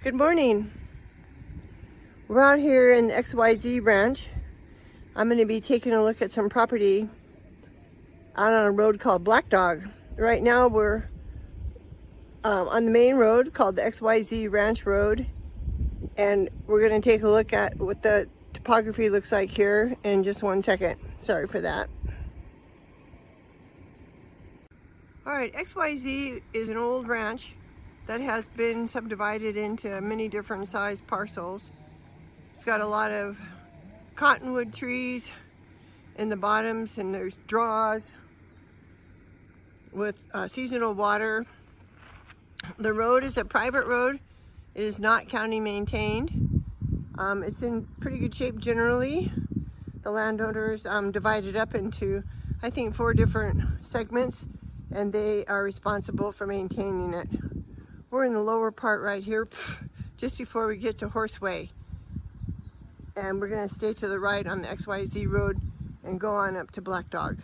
Good morning. We're out here in the XYZ ranch. I'm going to be taking a look at some property out on a road called Black Dog. Right now we're on the main road called the XYZ Ranch Road, and we're going to take a look at what the topography looks like here in just 1 second. Sorry for that. Alright, XYZ is an old ranch that has been subdivided into many different size parcels. It's got a lot of cottonwood trees in the bottoms, and there's draws with seasonal water. The road is a private road. It is not county maintained. It's in pretty good shape generally. The landowners divided up into, I think, 4 different segments, and they are responsible for maintaining it. We're in the lower part right here, just before we get to Horseway. And we're gonna stay to the right on the XYZ road and go on up to Black Dog.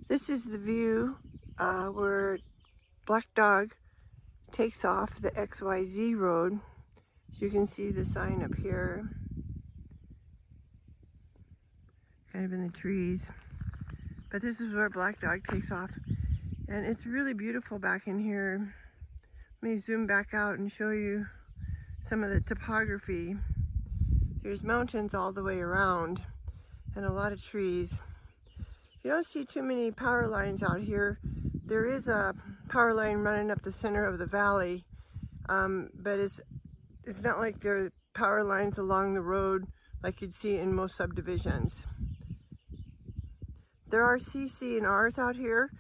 This is the view where Black Dog takes off the XYZ road. As you can see the sign up here, kind of in the trees. But this is where Black Dog takes off. And it's really beautiful back in here. Let me zoom back out and show you some of the topography. There's mountains all the way around and a lot of trees. You don't see too many power lines out here. There is a power line running up the center of the valley, but it's not like there are power lines along the road like you'd see in most subdivisions. There are CC&Rs out here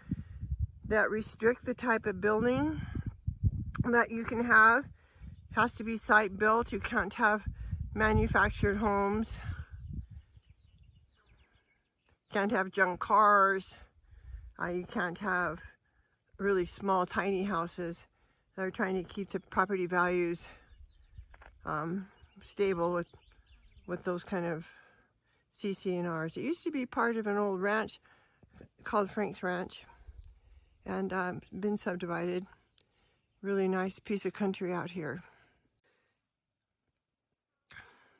that restrict the type of building that you can have. It has to be site built. You can't have manufactured homes. Can't have junk cars. You can't have really small, tiny houses. They're trying to keep the property values stable with those kind of CC&Rs. It used to be part of an old ranch called Frank's Ranch, and been subdivided. Really nice piece of country out here.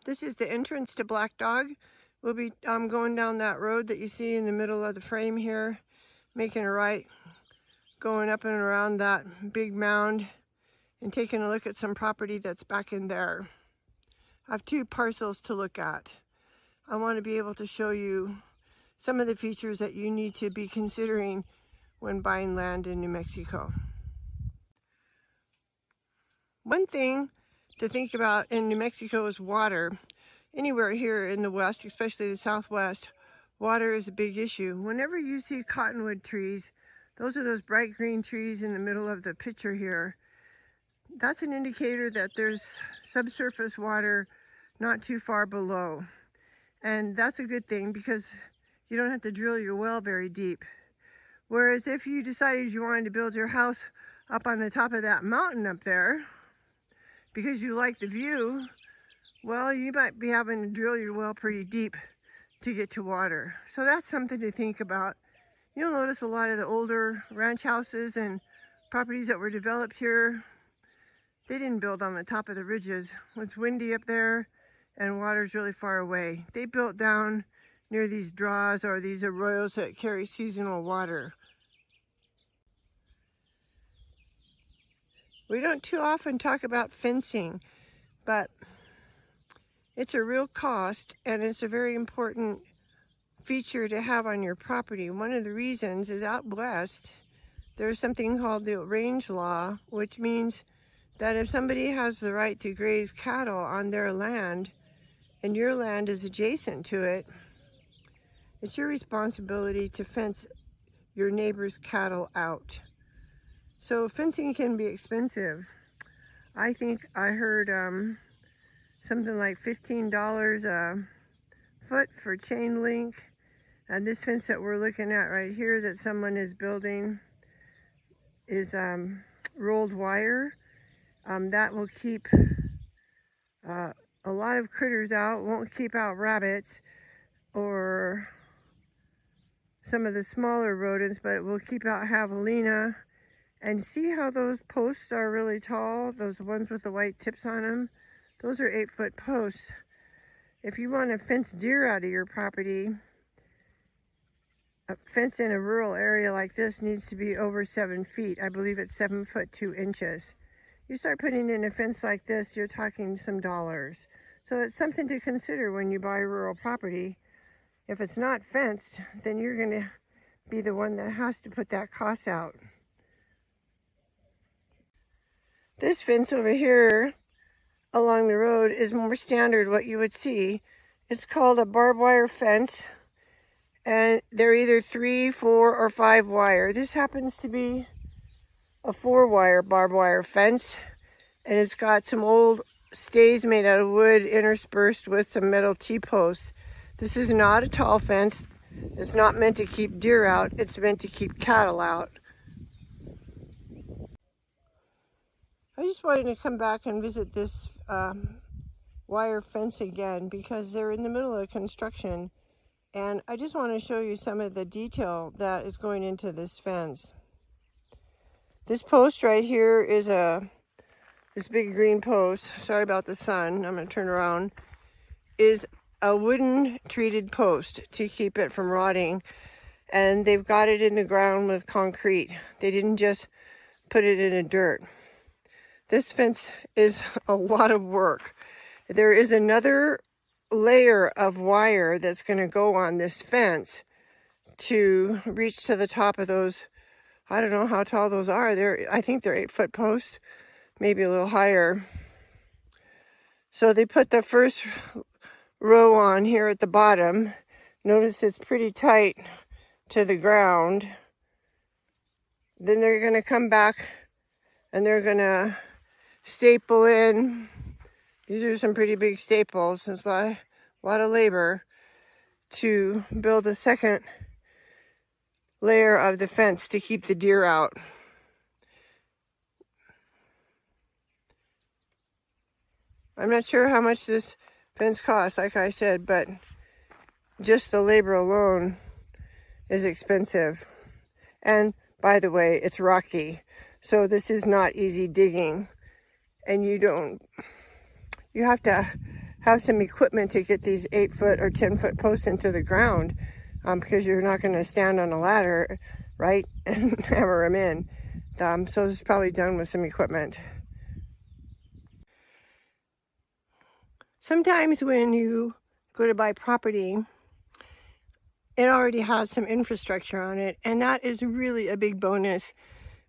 This is the entrance to Black Dog. We'll be going down that road that you see in the middle of the frame here, making a right, going up and around that big mound, and taking a look at some property that's back in there. I have 2 parcels to look at. I want to be able to show you some of the features that you need to be considering when buying land in New Mexico. One thing to think about in New Mexico is water. Anywhere here in the West, especially the Southwest, water is a big issue. Whenever you see cottonwood trees, those are those bright green trees in the middle of the picture here. That's an indicator that there's subsurface water not too far below. And that's a good thing because you don't have to drill your well very deep. Whereas if you decided you wanted to build your house up on the top of that mountain up there because you like the view, well, you might be having to drill your well pretty deep to get to water. So that's something to think about. You'll notice a lot of the older ranch houses and properties that were developed here, they didn't build on the top of the ridges. It's windy up there and water's really far away. They built down near these draws or these arroyos that carry seasonal water. We don't too often talk about fencing, but it's a real cost, and it's a very important feature to have on your property. One of the reasons is out west, there's something called the range law, which means that if somebody has the right to graze cattle on their land and your land is adjacent to it, it's your responsibility to fence your neighbor's cattle out. So fencing can be expensive. I think I heard something like $15 a foot for chain link. And this fence that we're looking at right here that someone is building is rolled wire. That will keep a lot of critters out, won't keep out rabbits or some of the smaller rodents, but it will keep out javelina And see how those posts are really tall? Those ones with the white tips on them? Those are 8-foot posts. If you want to fence deer out of your property, a fence in a rural area like this needs to be over 7 feet. I believe it's 7 foot 2 inches. You start putting in a fence like this, you're talking some dollars. So it's something to consider when you buy rural property. If it's not fenced, then you're going to be the one that has to put that cost out. This fence over here along the road is more standard what you would see. It's called a barbed wire fence, and they're either 3, 4, or 5 wire. This happens to be a 4-wire barbed wire fence, and it's got some old stays made out of wood interspersed with some metal T-posts. This is not a tall fence. It's not meant to keep deer out. It's meant to keep cattle out. I just wanted to come back and visit this wire fence again because they're in the middle of construction, and I just want to show you some of the detail that is going into this fence. This post right here is this big green post, sorry about the sun, I'm going to turn around, is a wooden treated post to keep it from rotting, and they've got it in the ground with concrete. They didn't just put it in a dirt. This fence is a lot of work. There is another layer of wire that's going to go on this fence to reach to the top of those. I don't know how tall those are. I think they're 8-foot posts, maybe a little higher. So they put the first row on here at the bottom. Notice it's pretty tight to the ground. Then they're going to come back and they're going to staple in. These are some pretty big staples. It's a lot of labor to build a second layer of the fence to keep the deer out. I'm not sure how much this fence costs, like I said, but just the labor alone is expensive. And by the way, it's rocky, so this is not easy digging. And you have to have some equipment to get these 8-foot or 10-foot posts into the ground, because you're not going to stand on a ladder, right, and hammer them in. So it's probably done with some equipment. Sometimes when you go to buy property, it already has some infrastructure on it, and that is really a big bonus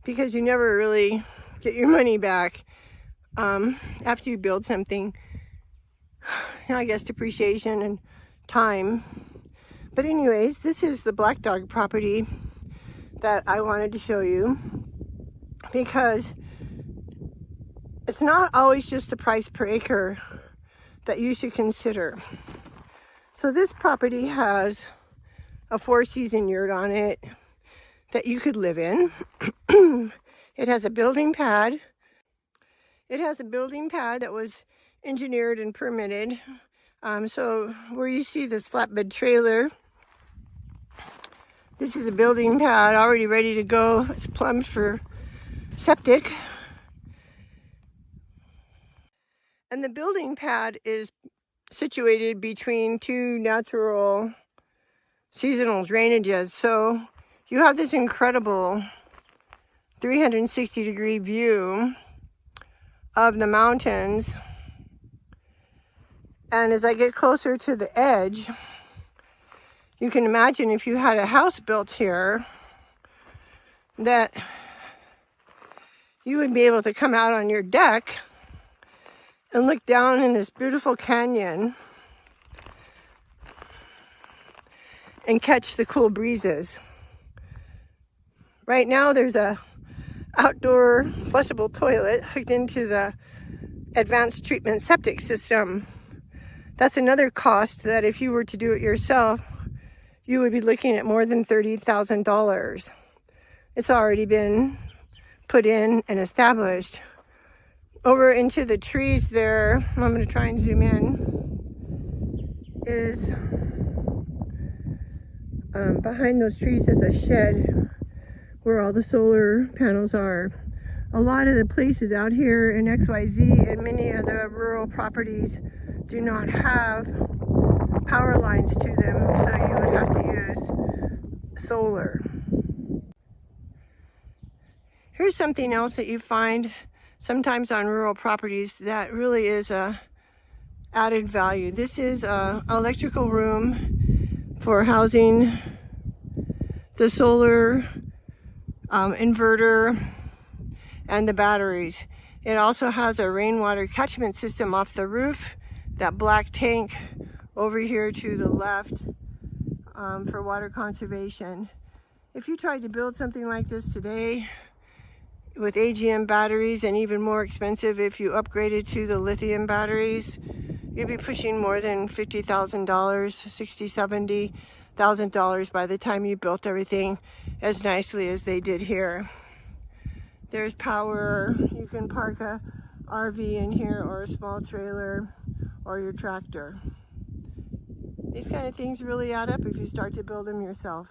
because you never really get your money back after you build something. I guess depreciation and time. But anyways, this is the Black Dog property that I wanted to show you because it's not always just the price per acre that you should consider. So this property has a 4-season yurt on it that you could live in. It has a building pad. It has a building pad that was engineered and permitted. So where you see this flatbed trailer, this is a building pad already ready to go. It's plumbed for septic. And the building pad is situated between 2 natural seasonal drainages. So you have this incredible 360-degree view of the mountains. And as I get closer to the edge, you can imagine if you had a house built here, that you would be able to come out on your deck and look down in this beautiful canyon and catch the cool breezes. Right now there's a outdoor flushable toilet hooked into the advanced treatment septic system. That's another cost that if you were to do it yourself, you would be looking at more than $30,000. It's already been put in and established. Over into the trees there, I'm going to try and zoom in, is behind those trees is a shed where all the solar panels are. A lot of the places out here in XYZ and many of the rural properties do not have power lines to them, so you would have to use solar. Here's something else that you find sometimes on rural properties that really is a added value. This is an electrical room for housing the solar inverter and the batteries. It also has a rainwater catchment system off the roof, that black tank over here to the left for water conservation. If you tried to build something like this today with AGM batteries, and even more expensive if you upgraded to the lithium batteries, you'd be pushing more than $50,000, $60,000, $70,000 by the time you built everything as nicely as they did here. There's power. You can park a RV in here, or a small trailer, or your tractor. These kind of things really add up if you start to build them yourself.